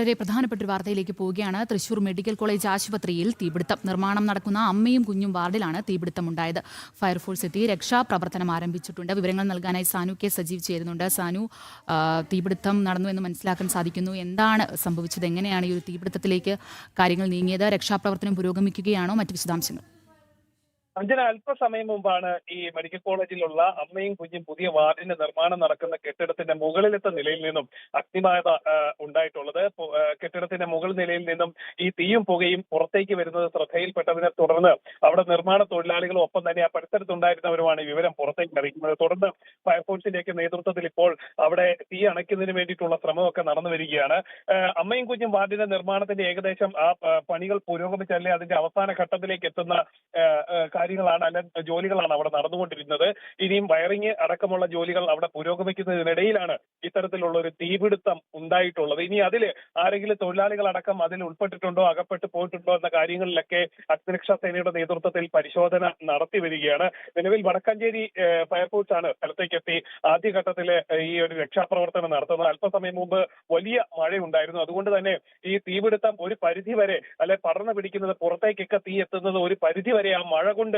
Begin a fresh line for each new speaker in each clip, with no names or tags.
വളരെ പ്രധാനപ്പെട്ട ഒരു വാർത്തയിലേക്ക് പോവുകയാണ്. തൃശൂർ മെഡിക്കൽ കോളേജ് ആശുപത്രിയിൽ തീപിടുത്തം. നിർമ്മാണം നടക്കുന്ന അമ്മയും കുഞ്ഞും വാർഡിലാണ് തീപിടുത്തമുണ്ടായത്. ഫയർഫോഴ്സ് എത്തി രക്ഷാപ്രവർത്തനം ആരംഭിച്ചിട്ടുണ്ട്. വിവരങ്ങൾ നൽകാനായി സാനു കെ സജീവ് ചേരുന്നുണ്ട്. സാനു, തീപിടുത്തം നടന്നു എന്ന് മനസ്സിലാക്കാൻ സാധിക്കുന്നു. എന്താണ് സംഭവിച്ചത്? എങ്ങനെയാണ് ഈ ഒരു തീപിടുത്തത്തിലേക്ക് കാര്യങ്ങൾ നീങ്ങിയത്? രക്ഷാപ്രവർത്തനം പുരോഗമിക്കുകയാണോ? മറ്റ് വിശദാംശങ്ങൾ?
അഞ്ജന, അല്പസമയം മുമ്പാണ് ഈ മെഡിക്കൽ കോളേജിലുള്ള അമ്മയും കുഞ്ഞും പുതിയ വാർഡിന്റെ നിർമ്മാണം നടക്കുന്ന കെട്ടിടത്തിന്റെ മുകളിലത്തെ നിലയിൽ നിന്നും അഗ്നിബാധ ഉണ്ടായിട്ടുള്ളത്. കെട്ടിടത്തിന്റെ മുകൾ നിലയിൽ നിന്നും ഈ തീയും പുകയും പുറത്തേക്ക് വരുന്നത് ശ്രദ്ധയിൽപ്പെട്ടതിനെ തുടർന്ന് അവിടെ നിർമ്മാണ തൊഴിലാളികളും ഒപ്പം തന്നെ ആ പരിസരത്തുണ്ടായിരുന്നവരുമാണ് ഈ വിവരം പുറത്തേക്ക് അറിയിക്കുന്നത്. തുടർന്ന് ഫയർഫോഴ്സിന്റെയൊക്കെ നേതൃത്വത്തിൽ ഇപ്പോൾ അവിടെ തീ അണയ്ക്കുന്നതിന് വേണ്ടിയിട്ടുള്ള ശ്രമമൊക്കെ നടന്നു വരികയാണ്. അമ്മയും കുഞ്ഞും വാർഡിന്റെ നിർമ്മാണത്തിന്റെ ഏകദേശം ആ പണികൾ പുരോഗമിച്ചല്ലേ അതിന്റെ അവസാന ഘട്ടത്തിലേക്ക് എത്തുന്ന കാര്യങ്ങളാണ്, അല്ല ജോലികളാണ് അവിടെ നടന്നുകൊണ്ടിരുന്നത്. ഇനിയും വയറിംഗ് അടക്കമുള്ള ജോലികൾ അവിടെ പുരോഗമിക്കുന്നതിനിടയിലാണ് ഇത്തരത്തിലുള്ള ഒരു തീപിടുത്തം ഉണ്ടായിട്ടുള്ളത്. ഇനി അതിൽ ആരെങ്കിലും തൊഴിലാളികൾ അടക്കം അതിൽ ഉൾപ്പെട്ടിട്ടുണ്ടോ, അകപ്പെട്ടു പോയിട്ടുണ്ടോ എന്ന കാര്യങ്ങളിലൊക്കെ അഗ്നിരക്ഷാ സേനയുടെ നേതൃത്വത്തിൽ പരിശോധന നടത്തി വരികയാണ്. നിലവിൽ വടക്കാഞ്ചേരി ഫയർഫോഴ്സ് ആണ് സ്ഥലത്തേക്കെത്തി ആദ്യഘട്ടത്തില് ഈ ഒരു രക്ഷാപ്രവർത്തനം നടത്തുന്നത്. അല്പസമയം മുമ്പ് വലിയ മഴയുണ്ടായിരുന്നു. അതുകൊണ്ട് തന്നെ ഈ തീപിടുത്തം ഒരു പരിധി വരെ, അല്ലെ പടർന്നു പിടിക്കുന്നത് പുറത്തേക്കൊക്കെ തീ എത്തുന്നത് ഒരു പരിധി വരെ ആ മഴ കൊണ്ട്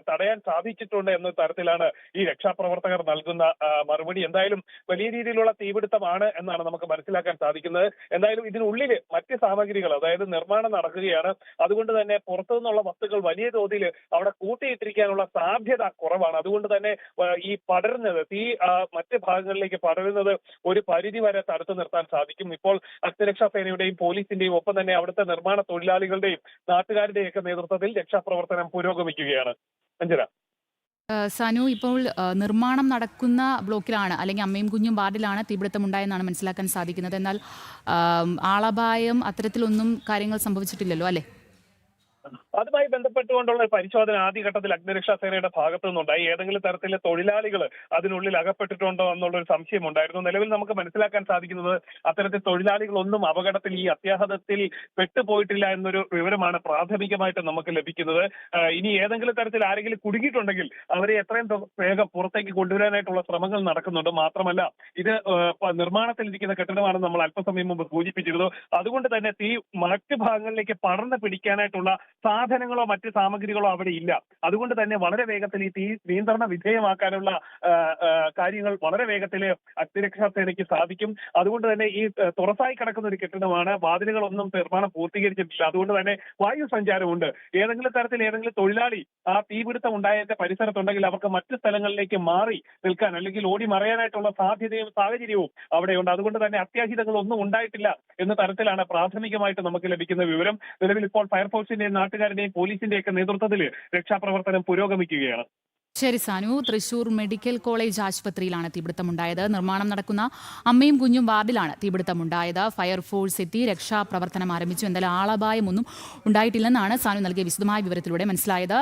തടയാൻ സാധിച്ചിട്ടുണ്ട് എന്ന തരത്തിലാണ് ഈ രക്ഷാപ്രവർത്തകർ നൽകുന്ന മറുപടി. എന്തായാലും വലിയ രീതിയിലുള്ള തീപിടുത്തമാണ് എന്നാണ് നമുക്ക് മനസ്സിലാക്കാൻ സാധിക്കുന്നത്. എന്തായാലും ഇതിനുള്ളിൽ മറ്റ് സാമഗ്രികൾ, അതായത് നിർമ്മാണം നടക്കുകയാണ്. അതുകൊണ്ട് തന്നെ പുറത്തു നിന്നുള്ള വസ്തുക്കൾ വലിയ തോതിൽ അവിടെ കൂട്ടിയിട്ടിരിക്കാനുള്ള സാധ്യത കുറവാണ്. അതുകൊണ്ട് തന്നെ ഈ പടരുന്നത് തീ മറ്റ് ഭാഗങ്ങളിലേക്ക് പടരുന്നത് ഒരു പരിധി വരെ തടുത്തു നിർത്താൻ സാധിക്കും. ഇപ്പോൾ അഗ്നിരക്ഷാ സേനയുടെയും പോലീസിന്റെയും ഒപ്പം തന്നെ അവിടുത്തെ നിർമ്മാണ തൊഴിലാളികളുടെയും നാട്ടുകാരുടെയും ഒക്കെ നേതൃത്വത്തിൽ രക്ഷാപ്രവർത്തനം പുരോഗമിക്കുകയാണ്. അഞ്ജന.
സാനു, ഇപ്പോൾ നിർമ്മാണം നടക്കുന്ന ബ്ലോക്കിലാണ്, അല്ലെങ്കിൽ അമ്മയും കുഞ്ഞും വാർഡിലാണ് തീപിടുത്തം ഉണ്ടായെന്നാണ് മനസ്സിലാക്കാൻ സാധിക്കുന്നത്. എന്നാൽ ആളപായം അത്തരത്തിലൊന്നും കാര്യങ്ങൾ സംഭവിച്ചിട്ടില്ലല്ലോ, അല്ലേ?
അതുമായി ബന്ധപ്പെട്ടുകൊണ്ടുള്ള പരിശോധന ആദ്യഘട്ടത്തിൽ അഗ്നിരക്ഷാ സേനയുടെ ഭാഗത്തു നിന്നുണ്ടായി. ഏതെങ്കിലും തരത്തിലെ തൊഴിലാളികൾ അതിനുള്ളിൽ അകപ്പെട്ടിട്ടുണ്ടോ എന്നുള്ളൊരു സംശയം ഉണ്ടായിരുന്നു. നിലവിൽ നമുക്ക് മനസ്സിലാക്കാൻ സാധിക്കുന്നത് അത്തരത്തിൽ തൊഴിലാളികളൊന്നും അപകടത്തിൽ ഈ അത്യാഹതത്തിൽ പെട്ടുപോയിട്ടില്ല എന്നൊരു വിവരമാണ് പ്രാഥമികമായിട്ട് നമുക്ക് ലഭിക്കുന്നത്. ഇനി ഏതെങ്കിലും തരത്തിൽ ആരെങ്കിലും കുടുങ്ങിയിട്ടുണ്ടെങ്കിൽ അവരെ എത്രയും വേഗം പുറത്തേക്ക് കൊണ്ടുവരാനായിട്ടുള്ള ശ്രമങ്ങൾ നടക്കുന്നുണ്ട്. മാത്രമല്ല, ഇത് നിർമ്മാണത്തിലിരിക്കുന്ന കെട്ടിടമാണെന്ന് നമ്മൾ അല്പസമയം മുമ്പ് സൂചിപ്പിച്ചിരുന്നു. അതുകൊണ്ട് തന്നെ തീ മറ്റ് ഭാഗങ്ങളിലേക്ക് പടർന്ന് പിടിക്കാനായിട്ടുള്ള സാധനങ്ങളോ മറ്റ് സാമഗ്രികളോ അവിടെ ഇല്ല. അതുകൊണ്ട് തന്നെ വളരെ വേഗത്തിൽ ഈ തീ നിയന്ത്രണ വിധേയമാക്കാനുള്ള കാര്യങ്ങൾ വളരെ വേഗത്തിൽ അഗ്നിരക്ഷാ സേനയ്ക്ക് സാധിക്കും. അതുകൊണ്ട് തന്നെ ഈ തുറസായി കിടക്കുന്ന ഒരു കെട്ടിടമാണ്. വാതിലുകളൊന്നും നിർമ്മാണം പൂർത്തീകരിച്ചിട്ടില്ല. അതുകൊണ്ട് തന്നെ വായു സഞ്ചാരമുണ്ട്. ഏതെങ്കിലും തരത്തിൽ ഏതെങ്കിലും തൊഴിലാളി ആ തീപിടുത്തം ഉണ്ടായതിന്റെ പരിസരത്തുണ്ടെങ്കിൽ അവർക്ക് മറ്റ് സ്ഥലങ്ങളിലേക്ക് മാറി നിൽക്കാൻ അല്ലെങ്കിൽ ഓടി മറയാനായിട്ടുള്ള സാധ്യതയും സാഹചര്യവും അവിടെയുണ്ട്. അതുകൊണ്ട് തന്നെ അത്യാഹിതങ്ങളൊന്നും ഉണ്ടായിട്ടില്ല എന്ന തരത്തിലാണ് പ്രാഥമികമായിട്ട് നമുക്ക് ലഭിക്കുന്ന വിവരം. നിലവിൽ ഇപ്പോൾ ഫയർഫോഴ്സിന്റെയും നാട്ടുകാരുടെയും പോലീസിന്റെയൊക്കെ നേതൃത്വത്തിൽ രക്ഷാപ്രവർത്തനം പുരോഗമിക്കുകയാണ്.
ശരി സാനു, തൃശൂർ മെഡിക്കൽ കോളേജ് ആശുപത്രിയിലാണ് തീപിടുത്തമുണ്ടായത്. നിർമ്മാണം നടക്കുന്ന അമ്മയും കുഞ്ഞും വാർഡിലാണ് തീപിടുത്തമുണ്ടായത്. ഫയർഫോഴ്സ് എത്തി രക്ഷാപ്രവർത്തനം ആരംഭിച്ചു. എന്തായാലും ആളപായമൊന്നും ഉണ്ടായിട്ടില്ലെന്നാണ് സാനു നൽകിയ വിശദമായ വിവരത്തിലൂടെ മനസ്സിലായത്.